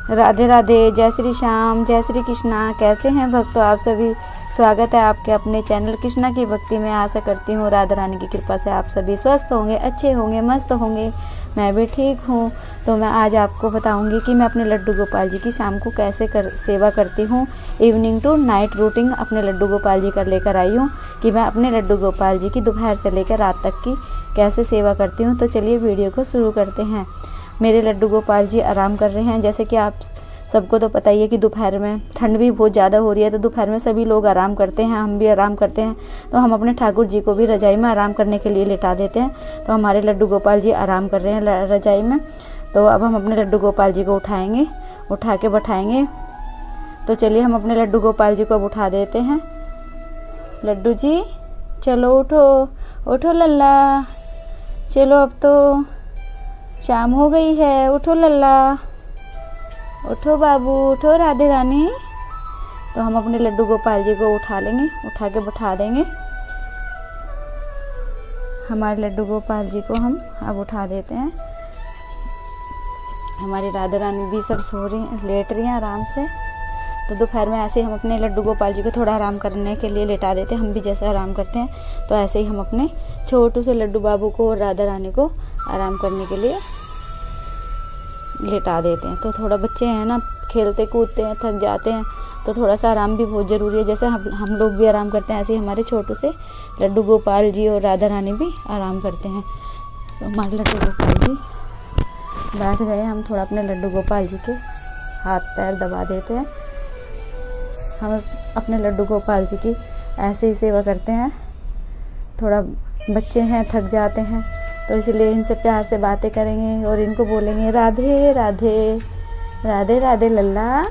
राधे राधे, जय श्री श्याम, जय श्री कृष्णा। कैसे हैं भक्तों आप सभी। स्वागत है आपके अपने चैनल कृष्णा की भक्ति में। आशा करती हूँ राधा रानी की कृपा से आप सभी स्वस्थ होंगे, अच्छे होंगे, मस्त होंगे। मैं भी ठीक हूँ। तो मैं आज आपको बताऊँगी कि मैं अपने लड्डू गोपाल जी की शाम को कैसे सेवा करती हूँ। इवनिंग टू नाइट रूटीन अपने लड्डू गोपाल जी का लेकर आई हूँ कि मैं अपने लड्डू गोपाल जी की दोपहर से लेकर रात तक की कैसे सेवा करती हूँ। तो चलिए वीडियो को शुरू करते हैं। मेरे लड्डू गोपाल जी आराम कर रहे हैं। जैसे कि आप सबको तो पता ही है कि दोपहर में ठंड भी बहुत ज़्यादा हो रही है, तो दोपहर में सभी लोग आराम करते हैं, हम भी आराम करते हैं। तो हम अपने ठाकुर जी को भी रजाई में आराम करने के लिए लेटा देते हैं। तो हमारे लड्डू गोपाल जी आराम कर रहे हैं रजाई में। तो अब हम अपने लड्डू गोपाल जी को उठाएंगे, उठा के बैठाएंगे। तो चलिए हम अपने लड्डू गोपाल जी को अब उठा देते हैं। लड्डू जी चलो उठो, उठो लल्ला, चलो अब तो शाम हो गई है, उठो लल्ला, उठो बाबू, उठो राधे रानी। तो हम अपने लड्डू गोपाल जी को उठा लेंगे, उठा के बैठा देंगे। हमारे लड्डू गोपाल जी को हम अब उठा देते हैं। हमारी राधा रानी भी सब सो रही हैं, लेट रही हैं आराम से। तो दोपहर में ऐसे ही हम अपने लड्डू गोपाल जी को थोड़ा आराम करने के लिए लेटा देते हैं। हम भी जैसे आराम करते हैं तो ऐसे ही हम अपने छोटू से लड्डू बाबू को और राधा रानी को आराम करने के लिए लेटा देते हैं। तो थोड़ा बच्चे हैं ना, खेलते कूदते हैं, थक जाते हैं, तो थोड़ा सा आराम भी बहुत ज़रूरी है। जैसे हम लोग भी आराम करते हैं, ऐसे ही हमारे छोटू से लड्डू गोपाल जी और राधा रानी भी आराम करते हैं। तो हमारे लड्डू गोपाल जी बैठ गए। हम थोड़ा अपने लड्डू गोपाल जी के हाथ पैर दबा देते हैं। हम अपने लड्डू गोपाल जी की ऐसे ही सेवा करते हैं। थोड़ा बच्चे हैं, थक जाते हैं, तो इसलिए इनसे प्यार से बातें करेंगे और इनको बोलेंगे राधे राधे, राधे राधे लल्ला,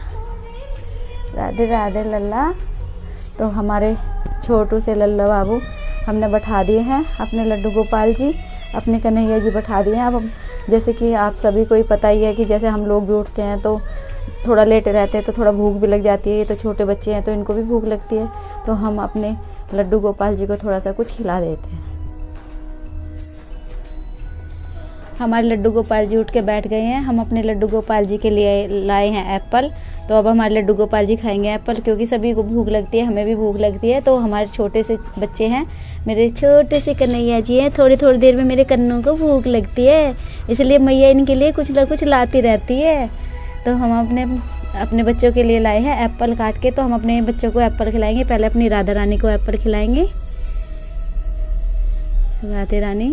राधे राधे लल्ला। तो हमारे छोटू से लल्ला बाबू हमने बैठा दिए हैं। अपने लड्डू गोपाल जी, अपने कन्हैया जी बैठा दिए हैं। अब जैसे कि आप सभी को ही पता ही है कि जैसे हम लोग भी उठते हैं तो थोड़ा लेटे रहते हैं, तो थोड़ा भूख भी लग जाती है। ये तो छोटे बच्चे हैं तो इनको भी भूख लगती है। तो हम अपने लड्डू गोपाल जी को थोड़ा सा कुछ खिला देते हैं। हमारे लड्डू गोपाल जी उठ के बैठ गए हैं। हम अपने लड्डू गोपाल जी के लिए लाए हैं एप्पल। तो अब हमारे लड्डू गोपाल जी खाएंगे एप्पल, क्योंकि सभी को भूख लगती है, हमें भी भूख लगती है। तो हमारे छोटे से बच्चे हैं, मेरे छोटे से कन्हैया जी हैं, थोड़ी थोड़ी देर में मेरे कन्नों को भूख लगती है, इसलिए मैया इनके लिए कुछ ना कुछ लाती रहती है। तो हम अपने बच्चों के लिए लाए हैं एप्पल काट के। तो हम अपने बच्चों को एप्पल खिलाएंगे। पहले अपनी राधा रानी को एप्पल खिलाएंगे। राधे रानी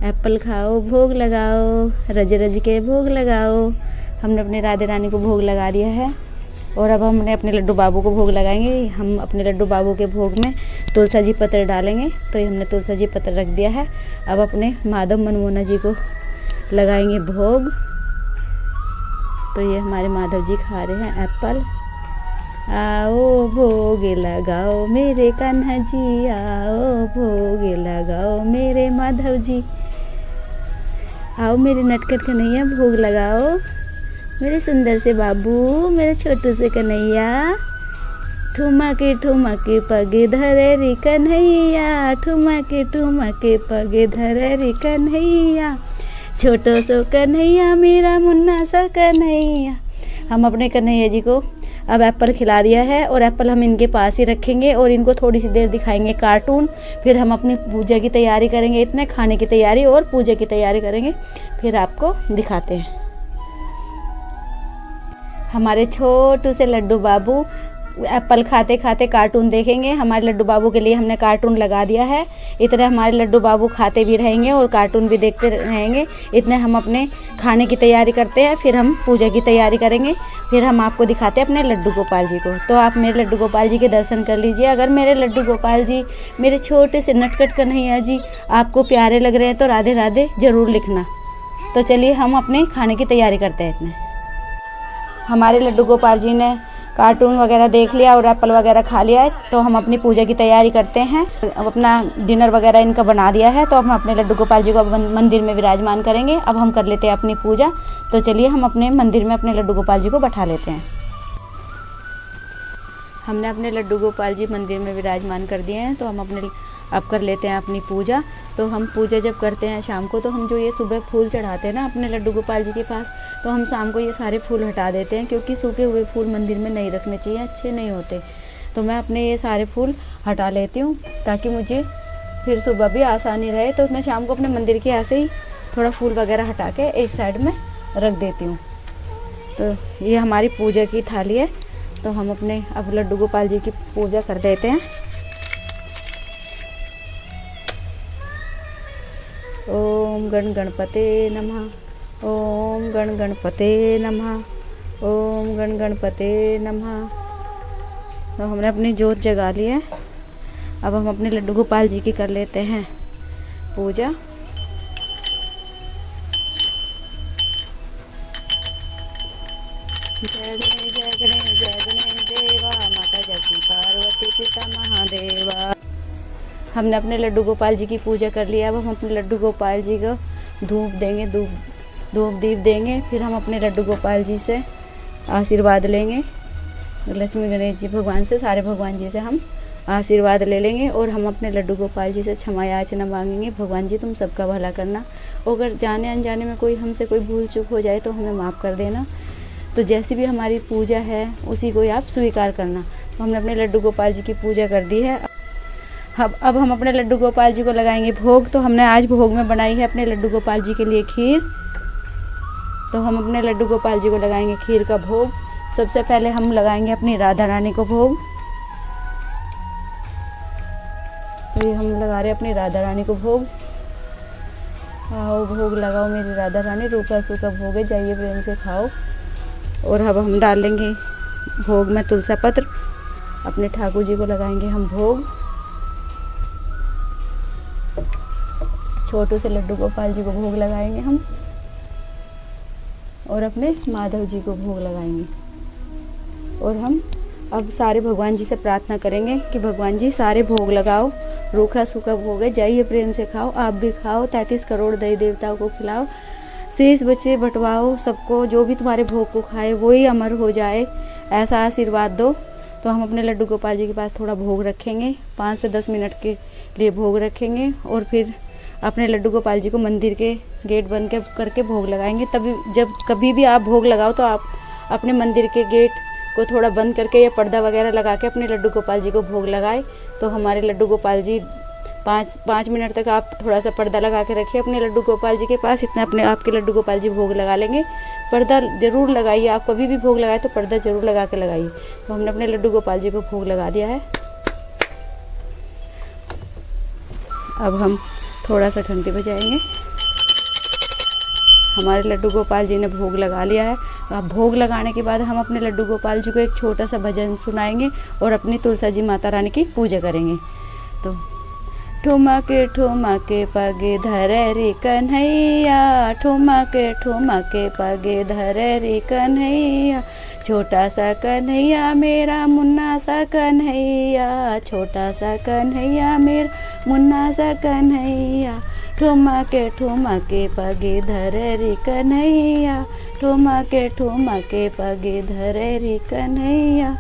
एप्पल खाओ, भोग लगाओ, रज रज के भोग लगाओ। हमने अपने राधे रानी को भोग लगा दिया है और अब हमने अपने लड्डू बाबू को भोग लगाएंगे। हम अपने लड्डू बाबू के भोग में तुलसा जी पत्र डालेंगे। तो ये हमने तुलसा जी पत्र रख दिया है। अब अपने माधव मनमोहना जी को लगाएंगे भोग। तो ये हमारे माधव जी खा रहे हैं एप्पल। आओ भोग लगाओ मेरे कान्हा जी, आओ भोग लगाओ मेरे माधव जी, आओ मेरे नटखट कन्हैया भोग लगाओ, मेरे सुंदर से बाबू, मेरे छोटू से कन्हैया। ठुमा के पगे धरे रे कन्हैया, ठुमा के पगे धरे रे कन्हैया, छोटो सो कन्हैया मेरा मुन्ना सा कन्हैया। हम अपने कन्हैया जी को अब एप्पल खिला दिया है और एप्पल हम इनके पास ही रखेंगे और इनको थोड़ी सी देर दिखाएंगे कार्टून। फिर हम अपनी पूजा की तैयारी करेंगे, इतने खाने की तैयारी और पूजा की तैयारी करेंगे, फिर आपको दिखाते हैं। हमारे छोटू से लड्डू बाबू एप्पल खाते खाते कार्टून देखेंगे। हमारे लड्डू बाबू के लिए हमने कार्टून लगा दिया है। इतने हमारे लड्डू बाबू खाते भी रहेंगे और कार्टून भी देखते रहेंगे। इतने हम अपने खाने की तैयारी करते हैं, फिर हम पूजा की तैयारी करेंगे, फिर हम आपको दिखाते हैं अपने लड्डू गोपाल जी को। तो आप मेरे लड्डू गोपाल जी के दर्शन कर लीजिए। अगर मेरे लड्डू गोपाल जी, मेरे छोटे से नटखट कन्हैया जी आपको प्यारे लग रहे हैं तो राधे राधे ज़रूर लिखना। तो चलिए हम अपने खाने की तैयारी करते हैं। इतने हमारे लड्डू गोपाल जी ने कार्टून वगैरह देख लिया और एप्पल वगैरह खा लिया है। तो हम अपनी पूजा की तैयारी करते हैं। अब अपना डिनर वगैरह इनका बना दिया है, तो हम अपने लड्डू गोपाल जी को मंदिर में विराजमान करेंगे। अब हम कर लेते हैं अपनी पूजा। तो चलिए हम अपने मंदिर में अपने लड्डू गोपाल जी को बैठा लेते हैं। हमने अपने लड्डू गोपाल जी मंदिर में विराजमान कर दिए हैं। तो हम अब कर लेते हैं अपनी पूजा। तो हम पूजा जब करते हैं शाम को, तो हम जो ये सुबह फूल चढ़ाते हैं ना अपने लड्डू गोपाल जी के पास, तो हम शाम को ये सारे फूल हटा देते हैं, क्योंकि सूखे हुए फूल मंदिर में नहीं रखने चाहिए, अच्छे नहीं होते। तो मैं अपने ये सारे फूल हटा लेती हूँ ताकि मुझे फिर सुबह भी आसानी रहे। तो मैं शाम को अपने मंदिर के ऐसे ही थोड़ा फूल वगैरह हटा के एक साइड में रख देती हूँ। तो ये हमारी पूजा की थाली है। तो हम अपने अब लड्डू गोपाल जी की पूजा कर लेते हैं। ओम गण गणपते नमः, ओम गण गणपते नमः, ओम गण गणपते नमः। तो हमने अपनी जोत जगा ली है। अब हम अपने लड्डू गोपाल जी की कर लेते हैं पूजा। जय गणेश जय गणेश जय गणेश देवा, माता जगती पार्वती पिता महादेवा। हमने अपने लड्डू गोपाल जी की पूजा कर लिया। अब हम अपने लड्डू गोपाल जी को धूप देंगे, धूप दीप देंगे। फिर हम अपने लड्डू गोपाल जी से आशीर्वाद लेंगे। लक्ष्मी गणेश जी भगवान से, सारे भगवान जी से हम आशीर्वाद ले लेंगे। और हम अपने लड्डू गोपाल जी से क्षमा याचना मांगेंगे, भगवान जी तुम सबका भला करना, अगर जाने अनजाने में कोई हमसे कोई भूल चूक हो जाए तो हमें माफ़ कर देना। तो जैसी भी हमारी पूजा है उसी को आप स्वीकार करना। तो हमने अपने लड्डू गोपाल जी की पूजा कर दी है। अब हम अपने लड्डू गोपाल जी को लगाएंगे भोग। तो हमने आज भोग में बनाई है अपने लड्डू गोपाल जी के लिए खीर। तो हम अपने लड्डू गोपाल जी को लगाएंगे खीर का भोग। सबसे पहले हम लगाएंगे अपनी राधा रानी को भोग। तो ये हम लगा रहे हैं अपनी राधा रानी को भोग। आओ भोग लगाओ मेरी राधा रानी, रूखा सूखा भोग है, जाइए प्रेम से खाओ। और अब हम डाल लेंगे भोग में तुलसी पत्र। अपने ठाकुर जी को लगाएंगे हम भोग। छोटू से लड्डू गोपाल जी को भोग लगाएंगे हम। और अपने माधव जी को भोग लगाएंगे। और हम अब सारे भगवान जी से प्रार्थना करेंगे कि भगवान जी सारे भोग लगाओ, रूखा सूखा भोग है, जाइए प्रेम से खाओ, आप भी खाओ, 33 करोड़ देवी देवताओं को खिलाओ, शेष बच्चे बंटवाओ सबको, जो भी तुम्हारे भोग को खाए वही अमर हो जाए, ऐसा आशीर्वाद दो। तो हम अपने लड्डू गोपाल जी के पास थोड़ा भोग रखेंगे, 5 से 10 मिनट के लिए भोग रखेंगे। और फिर अपने लड्डू गोपाल जी को मंदिर के गेट बंद करके भोग लगाएंगे। तभी जब कभी भी आप भोग लगाओ तो आप अपने मंदिर के गेट को थोड़ा बंद करके या पर्दा वगैरह लगा के अपने लड्डू गोपाल जी को भोग लगाए। तो हमारे लड्डू गोपाल जी 5 मिनट तक आप थोड़ा सा पर्दा लगा के रखिए अपने लड्डू गोपाल जी के पास, इतना अपने आपके लड्डू गोपाल जी भोग लगा लेंगे। पर्दा ज़रूर लगाइए, आप कभी भी भोग लगाए तो पर्दा ज़रूर लगा के लगाइए। तो हमने अपने लड्डू गोपाल जी को भोग लगा दिया है। अब हम थोड़ा सा घंटी बजाएंगे। हमारे लड्डू गोपाल जी ने भोग लगा लिया है। अब भोग लगाने के बाद हम अपने लड्डू गोपाल जी को एक छोटा सा भजन सुनाएंगे और अपनी तुलसी जी माता रानी की पूजा करेंगे। तो ठुमके पगे धरे रे कन्हैया, ठुमके पगे धरे रे कन्हैया, छोटा सा कन्हैया मेरा मुन्ना सा कन्हैया, छोटा सा कन्हैया मेरा मुन्ना सा कन्हैया, ठुमके पगे धरे रे कन्हैया, ठुमके पगे धरे रे कन्हैया।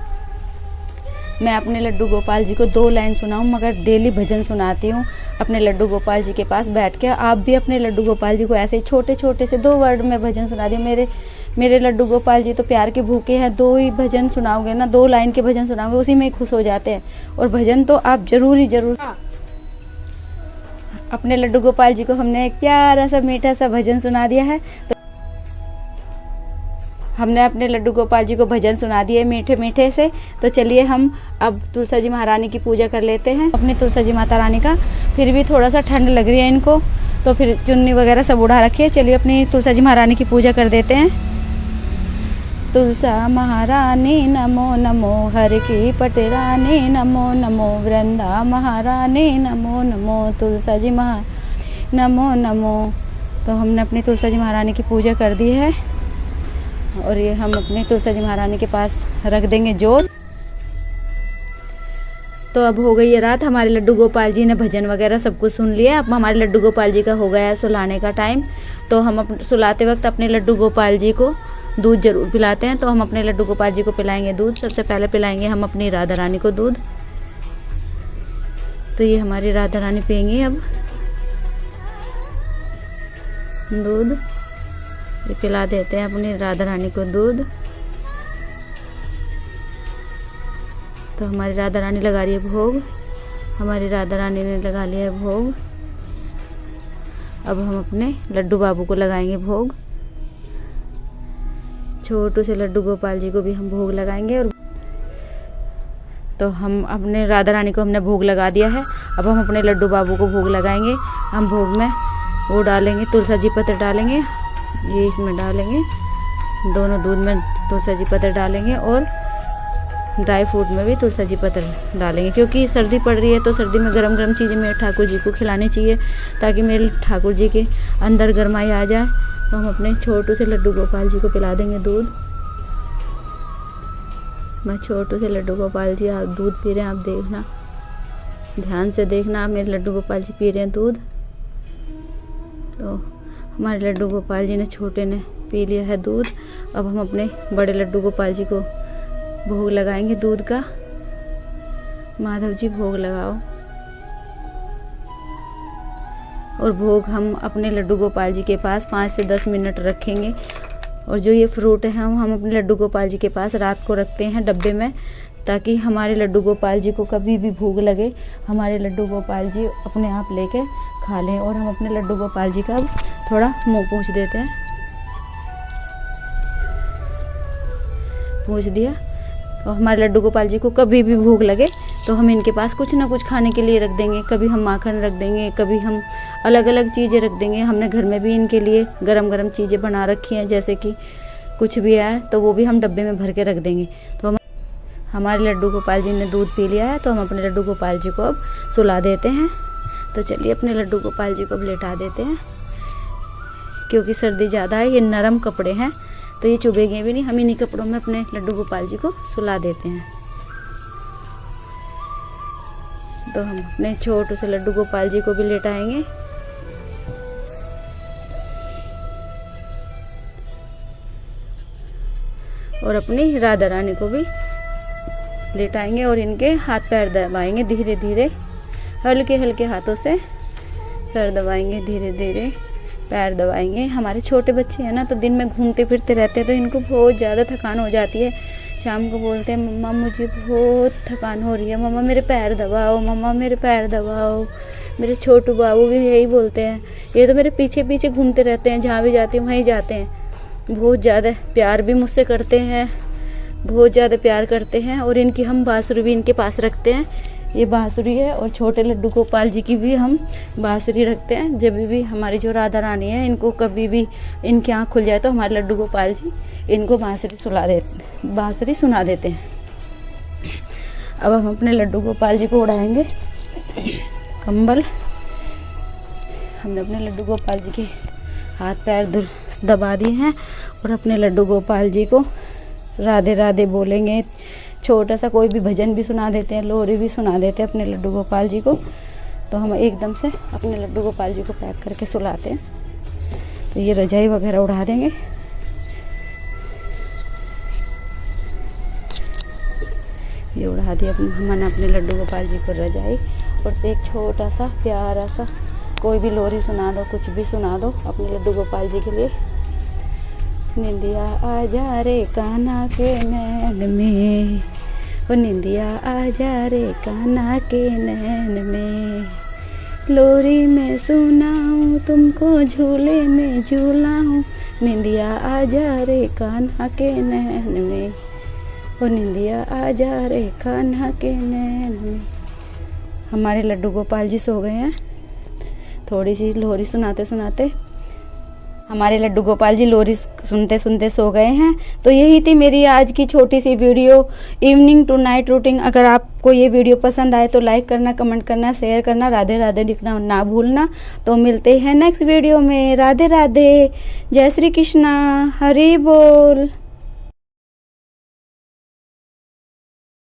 मैं अपने लड्डू गोपाल जी को 2 लाइन सुनाऊं, मगर डेली भजन सुनाती हूँ अपने लड्डू गोपाल जी के पास बैठ के। आप भी अपने लड्डू गोपाल जी को ऐसे ही छोटे छोटे से 2 वर्ड में भजन सुना दी। मेरे लड्डू गोपाल जी तो प्यार के भूखे हैं। 2 ही भजन सुनाओगे ना, 2 लाइन के भजन सुनाओगे, उसी में ही खुश हो जाते हैं। और भजन तो आप जरूर अपने लड्डू गोपाल जी को हमने एक प्यारा सा मीठा सा भजन सुना दिया है। तो हमने अपने लड्डू गोपाल जी को भजन सुना दिए मीठे मीठे से। तो चलिए हम अब तुलसी जी महारानी की पूजा कर लेते हैं, अपनी तुलसी जी माता रानी का। फिर भी थोड़ा सा ठंड लग रही है इनको, तो फिर चुन्नी वगैरह सब उड़ा रखिए। चलिए अपनी तुलसी जी महारानी की पूजा कर देते हैं। तुलसा महारानी नमो नमो, हर की पटरानी नमो नमो, वृंदा महारानी नमो नमो, तुलसा जी नमो नमो। तो हमने अपनी तुलसी जी महारानी की पूजा कर दी है। और ये हम अपनी तुलसी जी महारानी के पास रख देंगे जोत। तो अब हो गई है रात, हमारे लड्डू गोपाल जी ने भजन वगैरह सब कुछ सुन लिया। अब हमारे लड्डू गोपाल जी का हो गया है सुलाने का टाइम। तो हम सुलाते वक्त अपने लड्डू गोपाल जी को दूध जरूर पिलाते हैं। तो हम अपने लड्डू गोपाल जी को पिलाएंगे दूध। सबसे पहले पिलाएंगे हम अपनी राधा रानी को दूध। तो ये हमारी राधा रानी पियेंगी अब। दूध, ये पिला देते हैं अपनी राधा रानी को दूध। तो हमारी राधा रानी लगा रही है भोग, हमारी राधा रानी ने लगा लिया है भोग। अब हम अपने लड्डू बाबू को लगाएंगे भोग। छोटू से लड्डू गोपाल जी को भी हम भोग लगाएंगे। और तो हम अपने राधा रानी को हमने भोग लगा दिया है। अब हम अपने लड्डू बाबू को भोग लगाएंगे। हम भोग में वो डालेंगे, तुलसी जी पत्र डालेंगे, ये इसमें डालेंगे, दोनों दूध में तुलसी जी पत्र डालेंगे और ड्राई फ्रूट में भी तुलसी जी पत्र डालेंगे। क्योंकि सर्दी पड़ रही है तो सर्दी में गरम गरम चीज़ें मेरे ठाकुर जी को खिलानी चाहिए ताकि मेरे ठाकुर जी के अंदर गरमाई आ जाए। तो हम अपने छोटू से लड्डू गोपाल जी को पिला देंगे दूध। मैं छोटू से लड्डू गोपाल जी, आप दूध पी रहे हैं, आप देखना, ध्यान से देखना, आप मेरे लड्डू गोपाल जी पी रहे हैं दूध। तो हमारे लड्डू गोपाल जी ने, छोटे ने पी लिया है दूध। अब हम अपने बड़े लड्डू गोपाल जी को भोग लगाएंगे दूध का। माधव जी भोग लगाओ। और भोग हम अपने लड्डू गोपाल जी के पास 5 से 10 मिनट रखेंगे। और जो ये फ्रूट है हम अपने लड्डू गोपाल जी के पास रात को रखते हैं डब्बे में, ताकि हमारे लड्डू गोपाल जी को कभी भी भूख लगे हमारे लड्डू गोपाल जी अपने आप लेके खा लें। और हम अपने लड्डू गोपाल जी का अब थोड़ा मुंह पूछ देते हैं। पूछ दिया। तो हमारे लड्डू गोपाल जी को कभी भी भूख लगे तो हम इनके पास कुछ ना कुछ खाने के लिए रख देंगे। कभी हम माखन रख देंगे, कभी हम अलग अलग चीज़ें रख देंगे। हमने घर में भी इनके लिए गरम गरम चीज़ें बना रखी हैं, जैसे कि कुछ भी आए तो वो भी हम डब्बे में भर के रख देंगे। तो हमारे लड्डू गोपाल जी ने दूध पी लिया है, तो हम अपने लड्डू गोपाल जी को अब सुला देते हैं। तो चलिए अपने लड्डू गोपाल जी को अब लेटा देते हैं। क्योंकि सर्दी ज़्यादा है, ये नरम कपड़े हैं तो ये चुभेंगे भी नहीं। हम इन्हीं कपड़ों में अपने लड्डू गोपाल जी को सुला देते हैं। तो हम अपने छोटू से लड्डू गोपाल जी को भी लेटाएंगे। और अपनी राधा रानी को भी लेटाएंगे और इनके हाथ पैर दबाएंगे धीरे धीरे, हल्के हल्के हाथों से सर दबाएंगे, धीरे धीरे पैर दबाएंगे। हमारे छोटे बच्चे हैं ना, तो दिन में घूमते फिरते रहते हैं तो इनको बहुत ज़्यादा थकान हो जाती है। शाम को बोलते हैं मम्मा मुझे बहुत थकान हो रही है, मम्मा मेरे पैर दबाओ, मम्मा मेरे पैर दबाओ। मेरे छोटू बाबू भी यही बोलते हैं। ये तो मेरे पीछे पीछे घूमते रहते हैं, जहाँ भी जाते हैं वहीं जाते हैं। बहुत ज़्यादा प्यार भी मुझसे करते हैं, बहुत ज़्यादा प्यार करते हैं। और इनकी हम बांसुरी भी इनके पास रखते हैं। ये बांसुरी है और छोटे लड्डू गोपाल जी की भी हम बांसुरी रखते हैं। जब भी हमारी जो राधा रानी है, इनको कभी भी इनकी आँख खुल जाए तो हमारे लड्डू गोपाल जी इनको बांसुरी सुना देते हैं। अब हम अपने लड्डू गोपाल जी को उड़ाएंगे कंबल। हमने अपने लड्डू गोपाल जी के हाथ पैर दबा दिए हैं और अपने लड्डू गोपाल जी को राधे राधे बोलेंगे। छोटा सा कोई भी भजन भी सुना देते हैं, लोरी भी सुना देते हैं अपने लड्डू गोपाल जी को। तो हम एकदम से अपने लड्डू गोपाल जी को पैक करके सुलाते हैं। तो ये रजाई वगैरह उड़ा देंगे। ये उड़ा दी हमने अपने लड्डू गोपाल जी को रजाई। और एक छोटा सा प्यारा सा कोई भी लोरी सुना दो, कुछ भी सुना दो अपने लड्डू गोपाल जी के लिए। निंदिया आ जा रे कान्हा के नैन में, ओ निंदिया आ जा रे कान्हा के नैन में, लोरी में सुनाऊं तुमको झूले में झूलाऊं, निंदिया आ जा रे कान्हा के नैन में, ओ निंदिया आ जा रे कान्हा के नैन में। हमारे लड्डू गोपाल जी सो गए हैं। थोड़ी सी लोरी सुनाते सुनाते हमारे लड्डू गोपाल जी लोरी सुनते सुनते सो गए हैं। तो यही थी मेरी आज की छोटी सी video, evening to night routine. अगर आपको ये वीडियो पसंद आए तो लाइक करना, कमेंट करना, शेयर करना, राधे राधे लिखना ना भूलना। तो मिलते हैं नेक्स्ट वीडियो में। राधे राधे, जय श्री कृष्णा, हरि बोल।